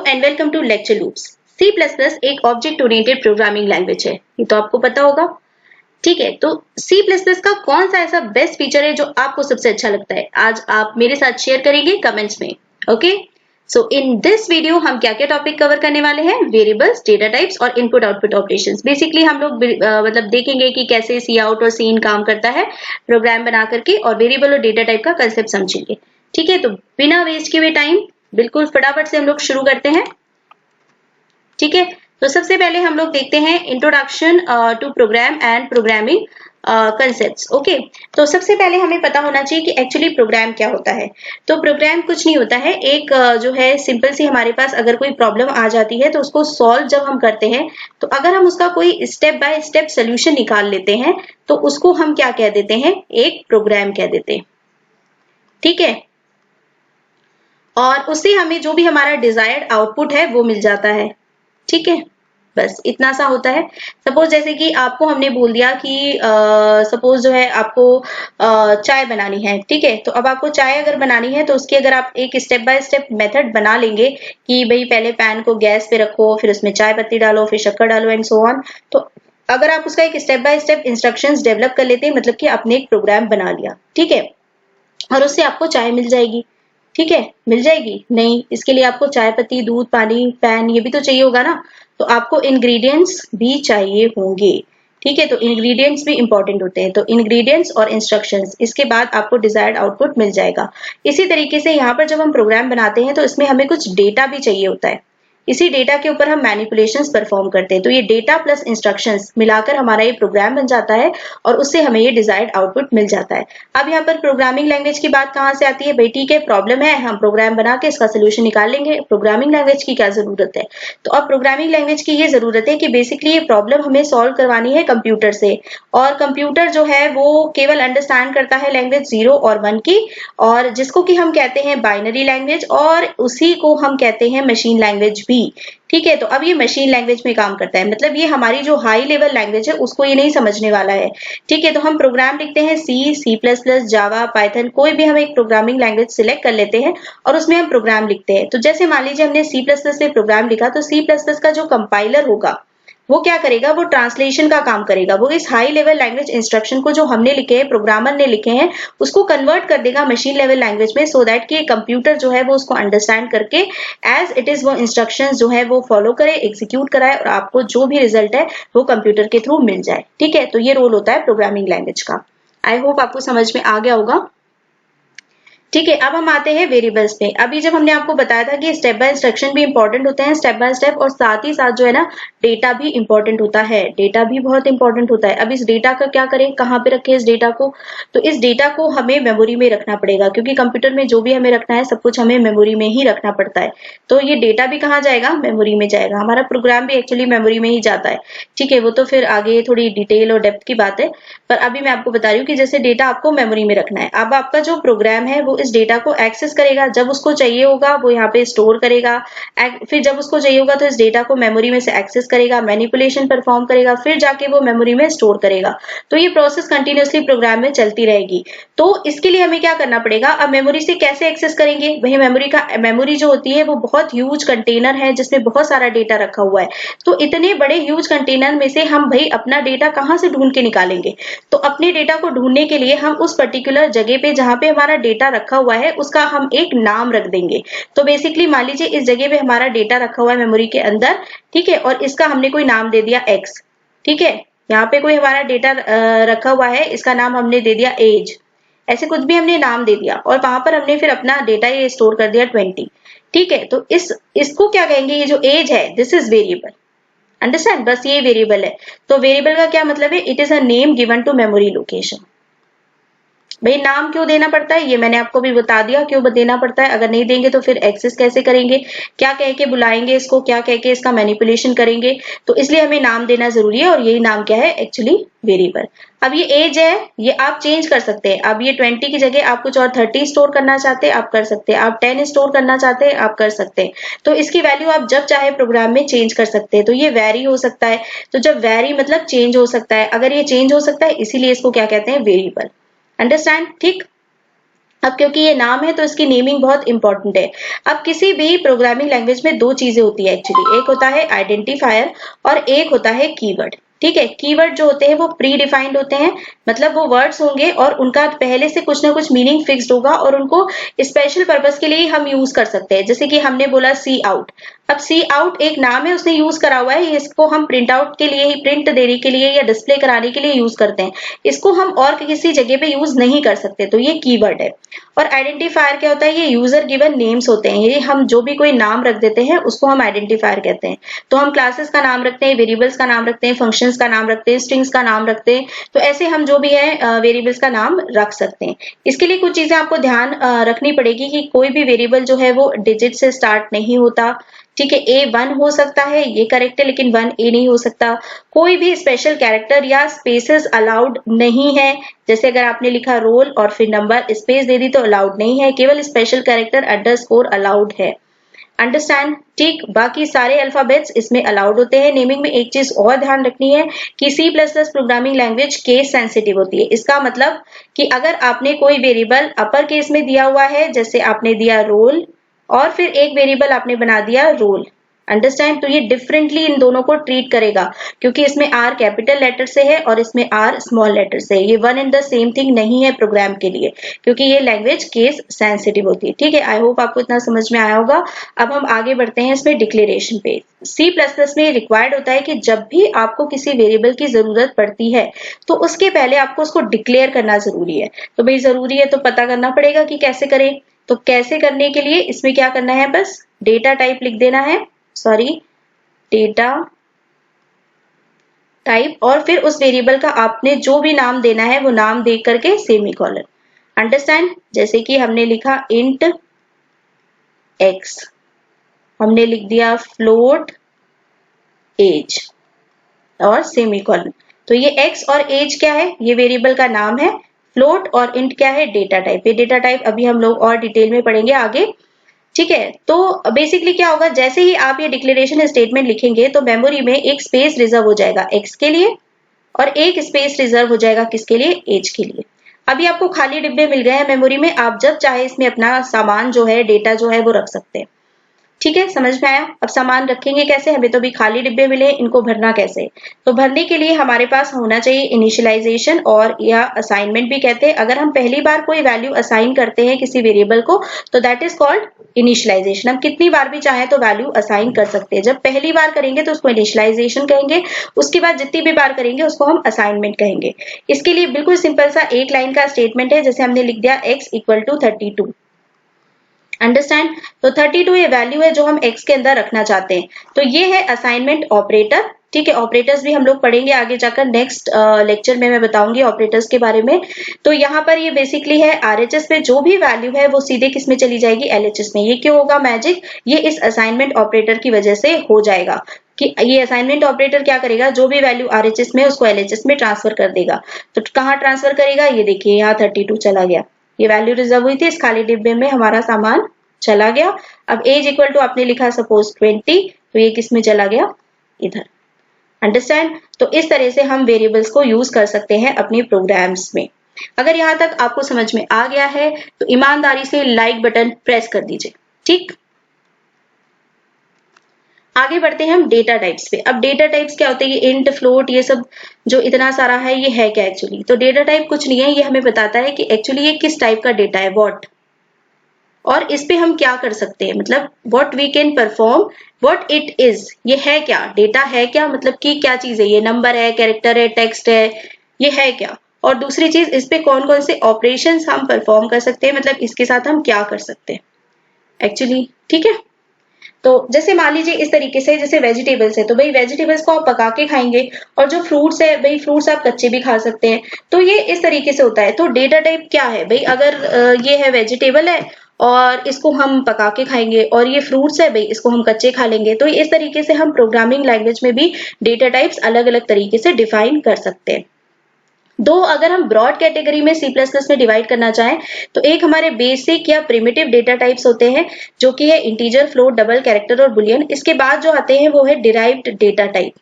And welcome to lecture loops. C++ एक object oriented programming language है, ये तो आपको पता होगा। ठीक है, तो C++ का कौन सा ऐसा बेस्ट फीचर है जो आपको सबसे अच्छा लगता है, आज आप मेरे साथ शेयर करेंगे कमेंट्स में। Okay, so in this video हम क्या क्या टॉपिक कवर करने वाले हैं, वेरिएबल्स, डेटा टाइप्स और इनपुट आउटपुट ऑपरेशंस। बेसिकली हम लोग मतलब देखेंगे कि कैसे सी आउट और सी इन काम करता है प्रोग्राम बना करके, और वेरिएबल और डेटा टाइप का कंसेप्ट समझेंगे। ठीक है, तो बिना वेस्ट किए हुए टाइम बिल्कुल फटाफट से हम लोग शुरू करते हैं। ठीक है, तो सबसे पहले हम लोग देखते हैं introduction to program and programming concepts. Okay, तो सबसे पहले हमें पता होना चाहिए कि एक्चुअली प्रोग्राम क्या होता है। तो प्रोग्राम कुछ नहीं होता है, एक जो है सिंपल सी हमारे पास अगर कोई प्रॉब्लम आ जाती है तो उसको सॉल्व जब हम करते हैं, तो अगर हम उसका कोई स्टेप बाय स्टेप सोल्यूशन निकाल लेते हैं तो उसको हम क्या कह देते हैं, एक प्रोग्राम कह देते हैं। ठीक है, और उससे हमें जो भी हमारा डिजायर्ड आउटपुट है वो मिल जाता है। ठीक है, बस इतना सा होता है। सपोज जैसे कि आपको हमने बोल दिया कि सपोज जो है आपको चाय बनानी है। ठीक है, तो अब आपको चाय अगर बनानी है तो उसकी अगर आप एक स्टेप बाय स्टेप मेथड बना लेंगे कि भाई पहले पैन को गैस पे रखो, फिर उसमें चाय पत्ती डालो, फिर शक्कर डालो एंड सो ऑन। तो अगर आप उसका एक step by step instructions develop कर लेते हैं, मतलब कि आपने एक प्रोग्राम बना लिया। ठीक है, और उससे आपको चाय मिल जाएगी। ठीक है, मिल जाएगी नहीं, इसके लिए आपको चाय पत्ती, दूध, पानी, पैन ये भी तो चाहिए होगा ना, तो आपको इंग्रेडिएंट्स भी चाहिए होंगे। ठीक है, तो इंग्रेडिएंट्स भी इंपॉर्टेंट होते हैं। तो इंग्रेडिएंट्स और इंस्ट्रक्शंस, इसके बाद आपको डिजायर्ड आउटपुट मिल जाएगा। इसी तरीके से यहाँ पर जब हम प्रोग्राम बनाते हैं तो इसमें हमें कुछ डेटा भी चाहिए होता है। इसी डेटा के ऊपर हम मैनिपुलेशंस परफॉर्म करते हैं। तो ये डेटा प्लस इंस्ट्रक्शंस मिलाकर हमारा ये प्रोग्राम बन जाता है और उससे हमें ये डिजायर्ड आउटपुट मिल जाता है। अब यहाँ पर प्रोग्रामिंग लैंग्वेज की बात कहाँ से आती है, भाई ठीक है प्रॉब्लम है, हम प्रोग्राम बना के इसका सोल्यूशन निकाल लेंगे, प्रोग्रामिंग लैंग्वेज की क्या जरूरत है। तो अब प्रोग्रामिंग लैंग्वेज की ये जरूरत है कि बेसिकली ये प्रॉब्लम हमें सॉल्व करवानी है कंप्यूटर से, और कंप्यूटर जो है वो केवल अंडरस्टैंड करता है लैंग्वेज 0 और 1 की, और जिसको कि हम कहते हैं बाइनरी लैंग्वेज, और उसी को हम कहते हैं मशीन लैंग्वेज भी। ठीक है, तो अब ये मशीन लैंग्वेज में काम करता है, मतलब ये हमारी जो हाई लेवल लैंग्वेज है उसको ये नहीं समझने वाला है। ठीक है, तो हम प्रोग्राम लिखते हैं C++, जावा, पाइथन, कोई भी हम एक प्रोग्रामिंग लैंग्वेज सिलेक्ट कर लेते हैं और उसमें हम प्रोग्राम लिखते हैं। तो जैसे मान लीजिए हमने C++ में प्रोग्राम लिखा, तो C++ का जो कंपाइलर होगा वो क्या करेगा, वो ट्रांसलेशन का काम करेगा। वो इस हाई लेवल लैंग्वेज इंस्ट्रक्शन को जो हमने लिखे हैं, प्रोग्रामर ने लिखे हैं, उसको कन्वर्ट कर देगा मशीन लेवल लैंग्वेज में, सो दैट कि कंप्यूटर जो है वो उसको अंडरस्टैंड करके एज इट इज वो इंस्ट्रक्शंस जो है वो फॉलो करे, एग्जीक्यूट कराए, और आपको जो भी रिजल्ट है वो कंप्यूटर के थ्रू मिल जाए। ठीक है, तो ये रोल होता है प्रोग्रामिंग लैंग्वेज का। आई होप आपको समझ में आ गया होगा। ठीक है, अब हम आते हैं वेरिएबल्स पे। अभी जब हमने आपको बताया था कि स्टेप बाय इंस्ट्रक्शन भी इंपॉर्टेंट होते हैं, स्टेप बाय स्टेप, और साथ ही साथ जो है ना डेटा भी इंपॉर्टेंट होता है, डेटा भी बहुत इंपॉर्टेंट होता है। अब इस डेटा का क्या करें, कहाँ पे रखें इस डेटा को, तो इस डेटा को हमें मेमोरी में रखना पड़ेगा, क्योंकि कंप्यूटर में जो भी हमें रखना है सब कुछ हमें मेमोरी में ही रखना पड़ता है। तो ये डेटा भी कहाँ जाएगा, मेमोरी में जाएगा। हमारा प्रोग्राम भी एक्चुअली मेमोरी में ही जाता है। ठीक है, वो तो फिर आगे थोड़ी डिटेल और डेप्थ की बात है, पर अभी मैं आपको बता रही हूँ कि जैसे डेटा आपको मेमोरी में रखना है। अब आपका जो प्रोग्राम है वो इस डेटा को एक्सेस करेगा, जब उसको चाहिए होगा वो यहाँ पे स्टोर करेगा, फिर जब उसको चाहिए होगा तो इस डेटा को मेमोरी में से एक्सेस करेगा, मैनिपुलेशन परफॉर्म करेगा, फिर जाके वो मेमोरी में स्टोर करेगा। तो ये प्रोसेस कंटिन्यूअसली प्रोग्राम में चलती रहेगी। तो इसके लिए हमें क्या करना पड़ेगा, अब मेमोरी से कैसे एक्सेस करेंगे, वही मेमोरी जो होती है वो बहुत ह्यूज कंटेनर है जिसमें बहुत सारा डेटा रखा हुआ है। तो इतने बड़े ह्यूज कंटेनर में से हम भाई अपना डेटा कहाँ से ढूंढ के निकालेंगे। तो अपने डेटा को ढूंढने के लिए हम उस पर्टिकुलर जगह पे जहां पे हमारा डेटा रखा हुआ है उसका हम एक नाम रख देंगे। तो बेसिकली मान लीजिए इस जगह पे हमारा डेटा रखा हुआ है मेमोरी के अंदर। ठीक है, और इसका हमने कोई नाम दे दिया X। ठीक है, यहाँ पे कोई हमारा डेटा रखा हुआ है, इसका नाम हमने दे दिया एज, ऐसे कुछ भी हमने नाम दे दिया, और वहां पर हमने फिर अपना डेटा ये स्टोर कर दिया 20। ठीक है, तो इसको क्या कहेंगे, ये जो एज है दिस इज वेरिएबल। अंडरस्टैंड, बस ये वेरिएबल है। तो वेरिएबल का क्या मतलब है, it is a name given to memory location. भाई नाम क्यों देना पड़ता है ये मैंने आपको भी बता दिया, क्यों देना पड़ता है। अगर नहीं देंगे तो फिर एक्सेस कैसे करेंगे, क्या कह के बुलाएंगे इसको, क्या कह के इसका मैनिपुलेशन करेंगे, तो इसलिए हमें नाम देना जरूरी है, और यही नाम क्या है, एक्चुअली वेरिएबल। अब ये एज है, ये आप चेंज कर सकते हैं। अब ये 20 की जगह आप कुछ और 30 स्टोर करना चाहते हैं आप कर सकते हैं, आप 10 स्टोर करना चाहते हैं आप कर सकते हैं। तो इसकी वैल्यू आप जब चाहे प्रोग्राम में चेंज कर सकते हैं। तो ये वेरी हो सकता है, तो जब वेरी मतलब चेंज हो सकता है, अगर ये चेंज हो सकता है इसीलिए इसको क्या कहते हैं, वेरिएबल। अंडरस्टैंड, ठीक। अब क्योंकि ये नाम है तो इसकी नेमिंग बहुत इंपॉर्टेंट है। अब किसी भी प्रोग्रामिंग लैंग्वेज में दो चीजें होती है एक्चुअली, एक होता है आइडेंटिफायर और एक होता है कीवर्ड। ठीक है, कीवर्ड जो होते हैं वो प्री डिफाइंड होते हैं, मतलब वो वर्ड्स होंगे और उनका पहले से कुछ ना कुछ मीनिंग फिक्स्ड होगा और उनको स्पेशल पर्पस के लिए हम यूज कर सकते हैं। जैसे कि हमने बोला सी आउट, अब सी आउट एक नाम है, उसने यूज करा हुआ है, इसको हम प्रिंट आउट के लिए ही, प्रिंट देने के लिए या डिस्प्ले कराने के लिए यूज करते हैं, इसको हम और किसी जगह पे यूज नहीं कर सकते, तो ये कीवर्ड है। और आइडेंटिफायर क्या होता है, ये यूजर गिवन नेम्स होते हैं, ये हम जो भी कोई नाम रख देते हैं उसको हम आइडेंटिफायर कहते हैं। तो हम क्लासेस का नाम रखते हैं, वेरिएबल्स का नाम रखते हैं, फंक्शंस का नाम रखते हैं, स्ट्रिंग्स का नाम रखते हैं, तो ऐसे हम जो भी है वेरिएबल्स का नाम रख सकते हैं। इसके लिए कुछ चीजें आपको ध्यान रखनी पड़ेगी कि कोई भी वेरिएबल जो है वो डिजिट से स्टार्ट नहीं होता। ठीक है, A1 हो सकता है, ये करेक्ट है, लेकिन 1A नहीं हो सकता। कोई भी स्पेशल कैरेक्टर या स्पेसेस अलाउड नहीं है, जैसे अगर आपने लिखा रोल और फिर नंबर स्पेस दे दी तो अलाउड नहीं है, केवल स्पेशल कैरेक्टर अंडरस्कोर अलाउड है। अंडरस्टैंड? ठीक, बाकी सारे अल्फाबेट्स इसमें अलाउड होते हैं। नेमिंग में एक चीज और ध्यान रखनी है कि C++ programming language case sensitive होती है। इसका मतलब कि अगर आपने कोई वेरिएबल अपर केस में दिया हुआ है, जैसे आपने दिया रोल और फिर एक वेरिएबल आपने बना दिया रोल, अंडरस्टैंड, तो ये डिफरेंटली इन दोनों को ट्रीट करेगा, क्योंकि इसमें R कैपिटल लेटर से है और इसमें R स्मॉल लेटर से है। ये one and the same thing नहीं है प्रोग्राम के लिए, क्योंकि ये लैंग्वेज केस सेंसिटिव होती है। ठीक है, आई होप आपको इतना समझ में आया होगा। अब हम आगे बढ़ते हैं इसमें डिक्लेरेशन पे। C++ में रिक्वायर्ड होता है कि जब भी आपको किसी वेरिएबल की जरूरत पड़ती है तो उसके पहले आपको उसको डिक्लेयर करना जरूरी है। तो भाई जरूरी है तो पता करना पड़ेगा कि कैसे करें। तो कैसे करने के लिए इसमें क्या करना है, बस डेटा टाइप लिख देना है, डेटा टाइप, और फिर उस वेरिएबल का आपने जो भी नाम देना है वो नाम दे करके सेमीकोलन। अंडरस्टैंड? जैसे कि हमने लिखा इंट x, हमने लिख दिया फ्लोट एज और सेमीकोलन। तो ये x और एज क्या है, ये वेरिएबल का नाम है। फ्लोट और इंट क्या है, डेटा टाइप। ये डेटा टाइप अभी हम लोग और डिटेल में पढ़ेंगे आगे। ठीक है, तो बेसिकली क्या होगा, जैसे ही आप ये डिक्लेरेशन स्टेटमेंट लिखेंगे तो मेमोरी में एक स्पेस रिजर्व हो जाएगा x के लिए और एक स्पेस रिजर्व हो जाएगा किसके लिए, एज के लिए। अभी आपको खाली डिब्बे मिल गए हैं मेमोरी में, आप जब चाहे इसमें अपना सामान जो है, डेटा जो है वो रख सकते हैं। ठीक है, समझ में आया? अब सामान रखेंगे कैसे, हमें तो अभी खाली डिब्बे मिले, इनको भरना कैसे। तो भरने के लिए हमारे पास होना चाहिए इनिशियलाइजेशन, और या असाइनमेंट भी कहते हैं। अगर हम पहली बार कोई वैल्यू असाइन करते हैं किसी वेरिएबल को तो दैट इज कॉल्ड इनिशियलाइजेशन। हम कितनी बार भी चाहें तो वैल्यू असाइन कर सकते हैं। जब पहली बार करेंगे तो उसको इनिशियलाइजेशन कहेंगे, उसके बाद जितनी भी बार करेंगे उसको हम असाइनमेंट कहेंगे। इसके लिए बिल्कुल सिंपल सा एक लाइन का स्टेटमेंट है, जैसे हमने लिख दिया x इक्वल टू 32। अंडरस्टैंड? तो 32 ये वैल्यू है जो हम x के अंदर रखना चाहते हैं। तो ये है असाइनमेंट ऑपरेटर। ठीक है, ऑपरेटर्स भी हम लोग पढ़ेंगे आगे जाकर, नेक्स्ट लेक्चर में मैं बताऊंगी ऑपरेटर्स के बारे में। तो यहाँ पर ये बेसिकली है RHS में जो भी वैल्यू है वो सीधे किस में चली जाएगी, LHS में। ये क्यों होगा मैजिक, ये इस असाइनमेंट ऑपरेटर की वजह से हो जाएगा कि ये असाइनमेंट ऑपरेटर क्या करेगा, जो भी वैल्यू RHS में उसको LHS में ट्रांसफर कर देगा। तो कहाँ ट्रांसफर करेगा, ये देखिए यहाँ 32 चला गया, ये वैल्यू रिजर्व हुई थी, इस खाली डिब्बे में हमारा सामान चला गया। अब एज इक्वल टू आपने लिखा सपोज 20, तो ये किस में चला गया, इधर। अंडरस्टैंड? तो इस तरह से हम वेरिएबल्स को यूज कर सकते हैं अपनी प्रोग्राम्स में। अगर यहां तक आपको समझ में आ गया है तो ईमानदारी से लाइक बटन प्रेस कर दीजिए। ठीक, आगे बढ़ते हैं हम डेटा टाइप्स पे। अब डेटा टाइप्स क्या होते हैं, ये इंट फ्लोट ये सब जो इतना सारा है ये है क्या एक्चुअली। तो डेटा टाइप कुछ नहीं है, ये हमें बताता है कि एक्चुअली ये किस टाइप का डेटा है, व्हाट, और इस पे हम क्या कर सकते हैं, मतलब what we can perform, what it is, ये है क्या, डेटा है क्या, मतलब कि क्या चीज है, ये नंबर है, कैरेक्टर है, टेक्स्ट है, ये है क्या। और दूसरी चीज, इस पे कौन कौन से ऑपरेशंस हम परफॉर्म कर सकते हैं, मतलब इसके साथ हम क्या कर सकते हैं एक्चुअली। ठीक है, तो जैसे मान लीजिए इस तरीके से, जैसे वेजिटेबल्स है तो भाई वेजिटेबल्स को आप पका के खाएंगे, और जो फ्रूट्स है भाई फ्रूट्स आप कच्चे भी खा सकते हैं। तो ये इस तरीके से होता है। तो डेटा टाइप क्या है भाई, अगर ये है वेजिटेबल है और इसको हम पका के खाएंगे, और ये फ्रूट्स है भाई इसको हम कच्चे खा लेंगे। तो इस तरीके से हम प्रोग्रामिंग लैंग्वेज में भी डेटा टाइप्स अलग अलग तरीके से डिफाइन कर सकते हैं। दो अगर हम ब्रॉड कैटेगरी में C++ में डिवाइड करना चाहें तो एक हमारे बेसिक या प्रिमिटिव डेटा टाइप्स होते हैं, जो कि है इंटीजर, फ्लोट, डबल, कैरेक्टर और बुलियन। इसके बाद जो आते हैं वो है डिराइव्ड डेटा टाइप।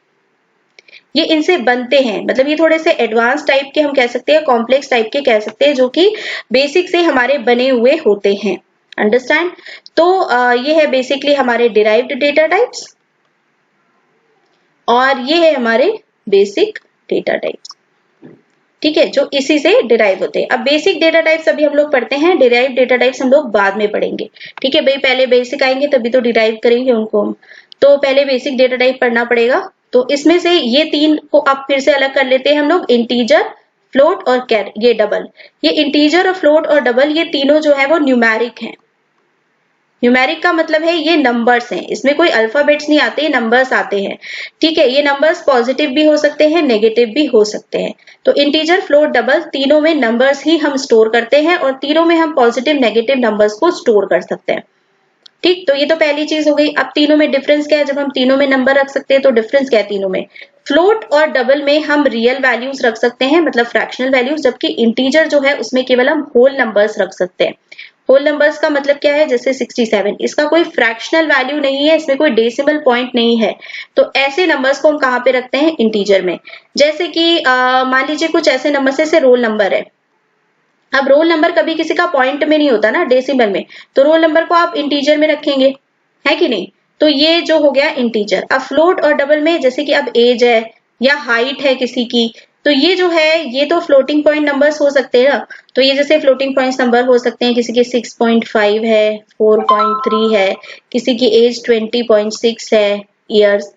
ये इनसे बनते हैं, मतलब ये थोड़े से एडवांस टाइप के हम कह सकते हैं, कॉम्प्लेक्स टाइप के कह सकते हैं, जो कि बेसिक से हमारे बने हुए होते हैं। अंडरस्टैंड? तो ये है बेसिकली हमारे डिराइव्ड डेटा टाइप्स और ये है हमारे बेसिक डेटा टाइप्स। ठीक है, जो इसी से डिराइव होते हैं। अब बेसिक डेटा टाइप्स अभी हम लोग पढ़ते हैं, डिराइव डेटा टाइप्स हम लोग बाद में पढ़ेंगे। ठीक है भाई, पहले बेसिक आएंगे तभी तो डिराइव करेंगे उनको हम। तो पहले बेसिक डेटा टाइप पढ़ना पड़ेगा। तो इसमें से ये तीन को अब फिर से अलग कर लेते हैं हम लोग, इंटीजर, फ्लोट और ये डबल। ये इंटीजर और फ्लोट और डबल ये तीनों जो है वो न्यूमेरिक हैं। न्यूमेरिक का मतलब है ये नंबर्स हैं, इसमें कोई अल्फाबेट्स नहीं आते, नंबर्स आते हैं। ठीक है, ये नंबर्स पॉजिटिव भी हो सकते हैं, नेगेटिव भी हो सकते हैं। तो इंटीजर, फ्लोट, डबल तीनों में नंबर्स ही हम स्टोर करते हैं और तीनों में हम पॉजिटिव नेगेटिव नंबर्स को स्टोर कर सकते हैं। ठीक, तो ये तो पहली चीज हो गई। अब तीनों में डिफरेंस क्या है, जब हम तीनों में नंबर रख सकते हैं तो डिफरेंस क्या है तीनों में। फ्लोट और डबल में हम रियल वैल्यूज रख सकते हैं, मतलब फ्रैक्शनल वैल्यूज, जबकि इंटीजर जो है उसमें केवल हम होल नंबर्स रख सकते हैं। होल नंबर्स का मतलब क्या है, जैसे 67, इसका कोई फ्रैक्शनल वैल्यू नहीं है, इसमें कोई डेसिमल पॉइंट नहीं है। तो ऐसे नंबर्स को हम कहाँ पे रखते हैं, इंटीजर में। जैसे कि मान लीजिए कुछ ऐसे नंबर से रोल नंबर है। अब रोल नंबर कभी किसी का पॉइंट में नहीं होता ना, डेसिमल में, तो रोल नंबर को आप इंटीजर में रखेंगे, है कि नहीं। तो ये जो हो गया इंटीजर। अब फ्लोट और डबल में जैसे कि अब एज है या हाइट है किसी की, तो ये जो है ये तो फ्लोटिंग पॉइंट नंबर्स हो सकते हैं ना। तो ये जैसे फ्लोटिंग पॉइंट नंबर हो सकते हैं, किसी के 6.5 है, 4.3 है, किसी की एज 20.6 है ईयर्स।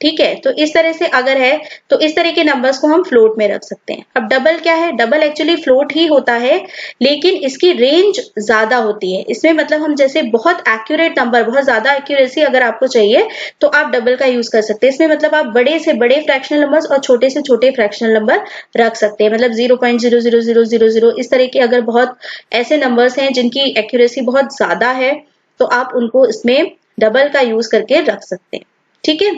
ठीक है, तो इस तरह से अगर है तो इस तरह के नंबर्स को हम फ्लोट में रख सकते हैं। अब डबल क्या है, डबल एक्चुअली फ्लोट ही होता है, लेकिन इसकी रेंज ज्यादा होती है। इसमें मतलब हम जैसे बहुत एक्यूरेट नंबर, बहुत ज्यादा एक्यूरेसी अगर आपको चाहिए तो आप डबल का यूज कर सकते हैं। इसमें मतलब आप बड़े से बड़े फ्रैक्शनल नंबर्स और छोटे से छोटे फ्रैक्शनल नंबर रख सकते हैं, मतलब 0.00000 इस तरह के अगर बहुत ऐसे नंबर्स हैं जिनकी एक्यूरेसी बहुत ज्यादा है तो आप उनको इसमें डबल का यूज करके रख सकते हैं। ठीक है,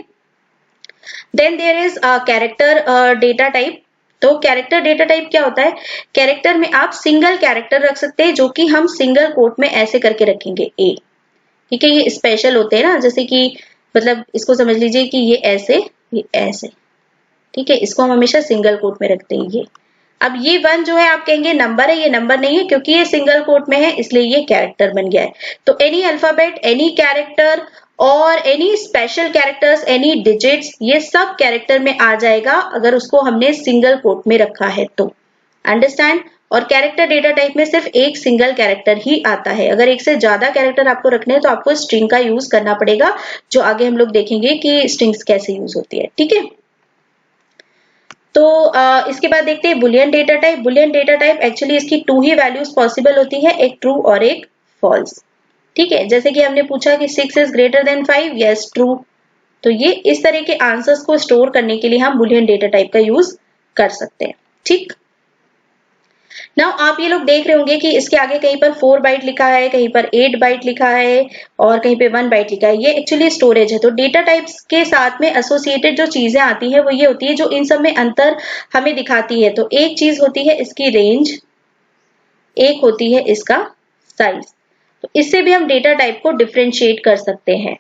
then there is character data type. तो कैरेक्टर डेटा टाइप क्या होता है, कैरेक्टर में आप सिंगल कैरेक्टर रख सकते हैं, जो कि हम सिंगल कोट में ऐसे करके रखेंगे ए। ठीक है, ये स्पेशल होते हैं ना, जैसे कि मतलब इसको समझ लीजिए कि ये ऐसे, ये ऐसे। ठीक है, इसको हम हमेशा सिंगल कोट में रखते हैं ये। अब ये 1 जो है आप कहेंगे नंबर है, ये नंबर नहीं है, क्योंकि ये सिंगल कोट में है इसलिए ये कैरेक्टर बन गया है। तो एनी अल्फाबेट, एनी कैरेक्टर और any special characters, any digits, ये सब कैरेक्टर में आ जाएगा अगर उसको हमने सिंगल कोट में रखा है तो। अंडरस्टैंड? और कैरेक्टर डेटा टाइप में सिर्फ एक सिंगल कैरेक्टर ही आता है। अगर एक से ज्यादा कैरेक्टर आपको रखने हैं तो आपको स्ट्रिंग का यूज करना पड़ेगा, जो आगे हम लोग देखेंगे कि स्ट्रिंग्स कैसे यूज होती है। ठीक है, तो इसके बाद देखते हैं Boolean data type. Boolean data type actually इसकी 2 ही वैल्यूज पॉसिबल होती है, एक ट्रू और एक फॉल्स। ठीक है, जैसे कि हमने पूछा कि 6 is greater than 5, yes true. तो ये इस तरह के आंसर्स को स्टोर करने के लिए हम बुलियन डेटा टाइप का यूज कर सकते हैं। ठीक, नाउ आप ये लोग देख रहे होंगे कि इसके आगे कहीं पर 4 बाइट लिखा है, कहीं पर 8 बाइट लिखा है और कहीं पे 1 बाइट लिखा है। ये एक्चुअली स्टोरेज है। तो डेटा टाइप्स के साथ में एसोसिएटेड जो चीजें आती है वो ये होती है जो इन सब में अंतर हमें दिखाती है। तो एक चीज होती है इसकी रेंज, एक होती है इसका साइज। तो इससे भी हम डेटा टाइप को डिफरेंशिएट कर सकते हैं।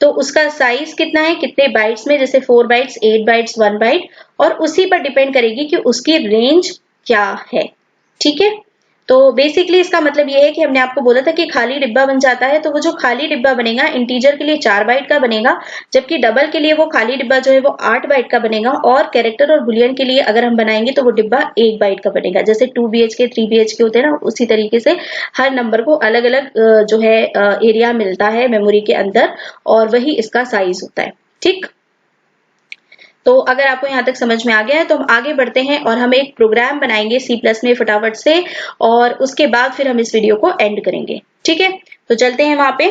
तो उसका साइज कितना है, कितने बाइट्स में, जैसे 4 बाइट्स, 8 बाइट्स, 1 बाइट, और उसी पर डिपेंड करेगी कि उसकी रेंज क्या है। ठीक है, तो बेसिकली इसका मतलब ये है कि हमने आपको बोला था कि खाली डिब्बा बन जाता है, तो वो जो खाली डिब्बा बनेगा इंटीजर के लिए 4 बाइट का बनेगा, जबकि डबल के लिए वो खाली डिब्बा जो है वो 8 बाइट का बनेगा, और कैरेक्टर और बुलियन के लिए अगर हम बनाएंगे तो वो डिब्बा 1 बाइट का बनेगा। जैसे 2 BHK 3 BHK होते हैं ना, उसी तरीके से हर नंबर को अलग अलग जो है एरिया मिलता है मेमोरी के अंदर, और वही इसका साइज होता है। ठीक, तो अगर आपको यहाँ तक समझ में आ गया है तो हम आगे बढ़ते हैं और हम एक प्रोग्राम बनाएंगे C+ में फटाफट से, और उसके बाद फिर हम इस वीडियो को एंड करेंगे। ठीक है, तो चलते हैं वहां पे।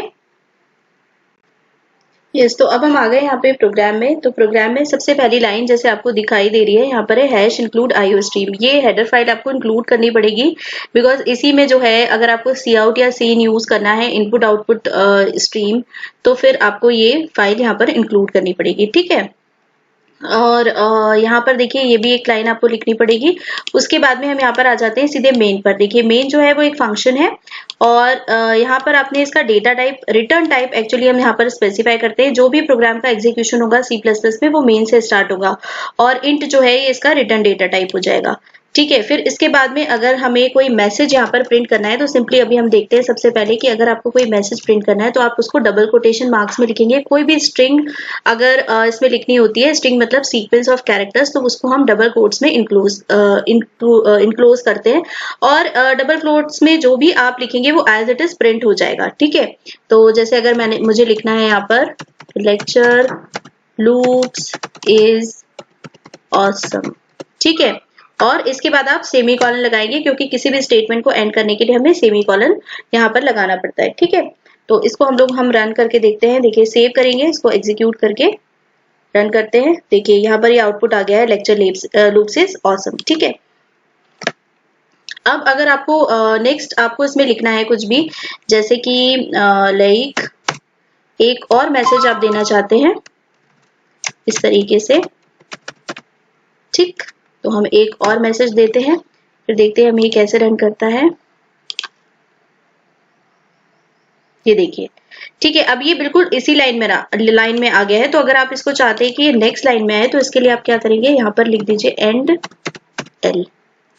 यस, तो अब हम आ गए यहाँ पे प्रोग्राम में। तो प्रोग्राम में सबसे पहली लाइन जैसे आपको दिखाई दे रही है, यहाँ पर है #include IOStream। ये हेडर फाइल आपको इंक्लूड करनी पड़ेगी, बिकॉज इसी में जो है अगर आपको cout या scene यूज करना है, इनपुट आउटपुट स्ट्रीम, तो फिर आपको ये फाइल यहाँ पर इंक्लूड करनी पड़ेगी। ठीक है, और यहाँ पर देखिए ये भी एक लाइन आपको लिखनी पड़ेगी। उसके बाद में हम यहाँ पर आ जाते हैं सीधे मेन पर। देखिए मेन जो है वो एक फंक्शन है, और यहाँ पर आपने इसका data type, return type actually हम यहाँ पर स्पेसिफाई करते हैं। जो भी प्रोग्राम का एग्जीक्यूशन होगा C++ में वो मेन से स्टार्ट होगा और इंट जो है ये इसका रिटर्न डेटा टाइप हो जाएगा। ठीक है, फिर इसके बाद में अगर हमें कोई मैसेज यहाँ पर प्रिंट करना है तो सिंपली अभी हम देखते हैं सबसे पहले कि अगर आपको कोई मैसेज प्रिंट करना है तो आप उसको डबल कोटेशन मार्क्स में लिखेंगे। कोई भी स्ट्रिंग अगर इसमें लिखनी होती है, स्ट्रिंग मतलब सीक्वेंस ऑफ कैरेक्टर्स, तो उसको हम डबल कोट्स में इनक्लोज करते हैं और डबल कोट्स में जो भी आप लिखेंगे वो एज इट इज प्रिंट हो जाएगा। ठीक है, तो जैसे अगर मुझे लिखना है यहाँ पर लेक्चर लूप्स इज ऑसम, ठीक है, और इसके बाद आप सेमी कॉलन लगाएंगे क्योंकि किसी भी स्टेटमेंट को एंड करने के लिए हमें सेमी कॉलन यहाँ पर लगाना पड़ता है। ठीक है, तो इसको हम रन करके देखते हैं। देखिए सेव करेंगे, इसको एग्जीक्यूट करके रन करते हैं। देखिए यहाँ पर ये आउटपुट आ गया है, लेक्चर लूप्स इज ऑसम। ठीक है, अब अगर आपको नेक्स्ट आपको इसमें लिखना है कुछ भी, जैसे कि लाइक एक और मैसेज आप देना चाहते हैं इस तरीके से, ठीक, तो हम एक और मैसेज देते हैं, फिर देखते हैं हम ये कैसे रन करता है। ये देखिए, ठीक है, अब ये बिल्कुल इसी लाइन में आ गया है। तो अगर आप इसको चाहते हैं कि ये नेक्स्ट लाइन में आए तो इसके लिए आप क्या करेंगे, यहाँ पर लिख दीजिए एंड एल।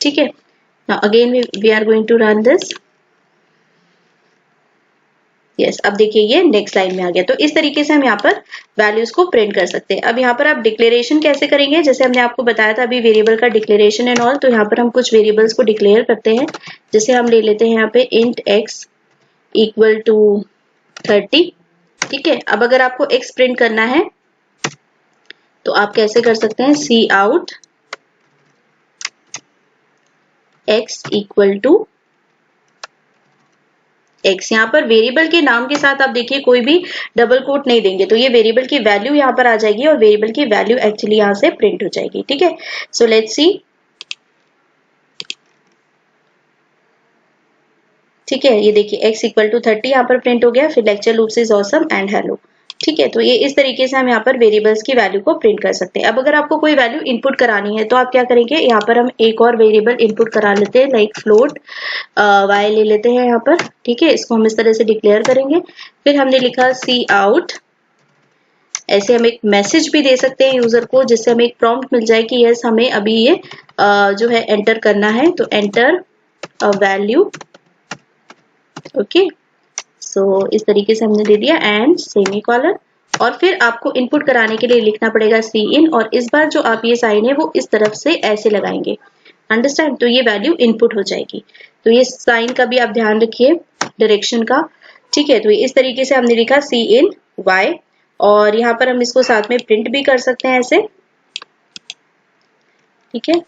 ठीक है, now again we are going to run this. Yes, अब देखिए ये नेक्स्ट लाइन में आ गया। तो इस तरीके से हम यहाँ पर वैल्यूज को प्रिंट कर सकते हैं। अब यहाँ पर आप डिक्लेरेशन कैसे करेंगे, जैसे हमने आपको बताया था अभी वेरिएबल का डिक्लेरेशन एंड ऑल, तो यहाँ पर हम कुछ वेरिएबल्स को डिक्लेयर करते हैं। जैसे हम ले लेते हैं यहाँ पे इंट x इक्वल टू 30। ठीक है, अब अगर आपको x प्रिंट करना है तो आप कैसे कर सकते हैं, see out x equal to x। यहाँ पर वेरिएबल के नाम के साथ आप देखिए कोई भी डबल कोट नहीं देंगे तो ये वेरिएबल की वैल्यू यहाँ पर आ जाएगी और वेरिएबल की वैल्यू एक्चुअली यहाँ से प्रिंट हो जाएगी। ठीक है, सो लेट्स सी। ठीक है, ये देखिए x इक्वल टू 30 यहाँ पर प्रिंट हो गया, फिर lecture loops is awesome and hello. ठीक है, तो ये इस तरीके से हम यहाँ पर वेरिएबल्स की वैल्यू को प्रिंट कर सकते हैं। अब अगर आपको कोई वैल्यू इनपुट करानी है तो आप क्या करेंगे, यहाँ पर हम एक और वेरिएबल इनपुट करा लेते हैं, लाइक फ्लोट y ले लेते हैं यहाँ पर। ठीक है, इसको हम इस तरह से डिक्लेयर करेंगे। फिर हमने लिखा सी आउट, ऐसे हम एक मैसेज भी दे सकते हैं यूजर को जिससे हमें एक प्रॉम्प्ट मिल जाए कि यस हमें अभी ये जो है एंटर करना है, तो एंटर अ वैल्यू। ओके, सो इस तरीके से हमने दे दिया एंड सेमी कॉलन, और फिर आपको इनपुट कराने के लिए लिखना पड़ेगा सी इन, और इस बार जो आप ये साइन है वो इस तरफ से ऐसे लगाएंगे, अंडरस्टैंड, तो ये वैल्यू इनपुट हो जाएगी। तो ये साइन का भी आप ध्यान रखिए, डायरेक्शन का। ठीक है, तो इस तरीके से हमने लिखा सी इन वाई, और यहाँ पर हम इसको साथ में प्रिंट भी कर सकते हैं ऐसे। ठीक है,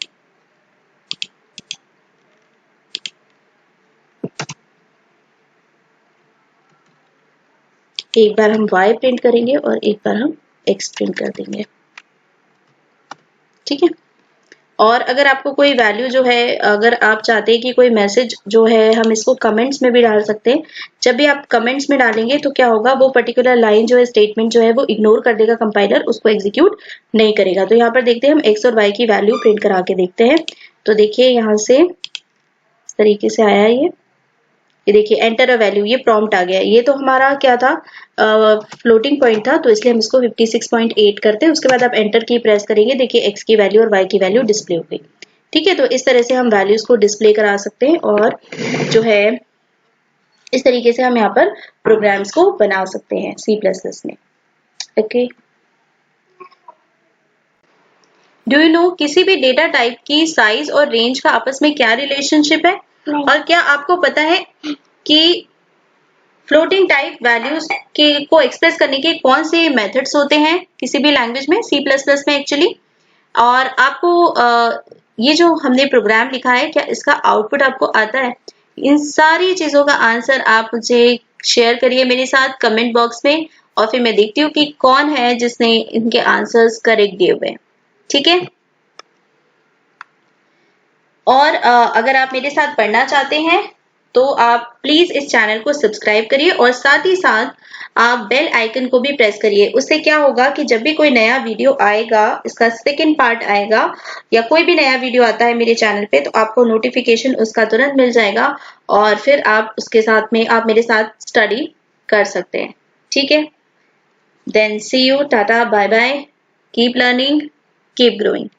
एक बार हम y प्रिंट करेंगे और एक बार हम x प्रिंट कर देंगे। ठीक है, और अगर आपको कोई वैल्यू जो है, अगर आप चाहते हैं कि कोई मैसेज जो है हम इसको कमेंट्स में भी डाल सकते हैं। जब भी आप कमेंट्स में डालेंगे तो क्या होगा, वो पर्टिकुलर लाइन जो है, स्टेटमेंट जो है वो इग्नोर कर देगा कंपाइलर, उसको एग्जीक्यूट नहीं करेगा। तो यहाँ पर देखते हैं हम x और y की वैल्यू प्रिंट करा के देखते हैं। तो देखिए यहाँ से इस तरीके से आया ये देखिए एंटर अ वैल्यू, ये प्रॉम्प्ट आ गया। ये तो हमारा क्या था, फ्लोटिंग पॉइंट था, तो इसलिए हम इसको 56.8 करते हैं। उसके बाद आप एंटर की प्रेस करेंगे, देखिए x की वैल्यू और y की वैल्यू डिस्प्ले हो गई। ठीक है, तो इस तरह से हम वैल्यूज को डिस्प्ले करा सकते हैं और जो है इस तरीके से हम यहाँ पर प्रोग्राम्स को बना सकते हैं C++ में। ओके, डू यू नो किसी भी डेटा टाइप की साइज और रेंज का आपस में क्या रिलेशनशिप है? और क्या आपको पता है कि फ्लोटिंग टाइप वैल्यूज को एक्सप्रेस करने के कौन से मेथड्स होते हैं किसी भी लैंग्वेज में, C++ में एक्चुअली? और आपको ये जो हमने प्रोग्राम लिखा है, क्या इसका आउटपुट आपको आता है? इन सारी चीजों का आंसर आप मुझे शेयर करिए मेरे साथ कमेंट बॉक्स में, और फिर मैं देखती हूँ कि कौन है जिसने इनके आंसर्स करेक्ट दिए हुए हैं। ठीक है, और अगर आप मेरे साथ पढ़ना चाहते हैं तो आप प्लीज इस चैनल को सब्सक्राइब करिए और साथ ही साथ आप बेल आइकन को भी प्रेस करिए। उससे क्या होगा कि जब भी कोई नया वीडियो आएगा, इसका सेकंड पार्ट आएगा या कोई भी नया वीडियो आता है मेरे चैनल पे, तो आपको नोटिफिकेशन उसका तुरंत मिल जाएगा और फिर आप उसके साथ में आप मेरे साथ स्टडी कर सकते हैं। ठीक है, then see you, tata, bye bye, keep learning, keep growing.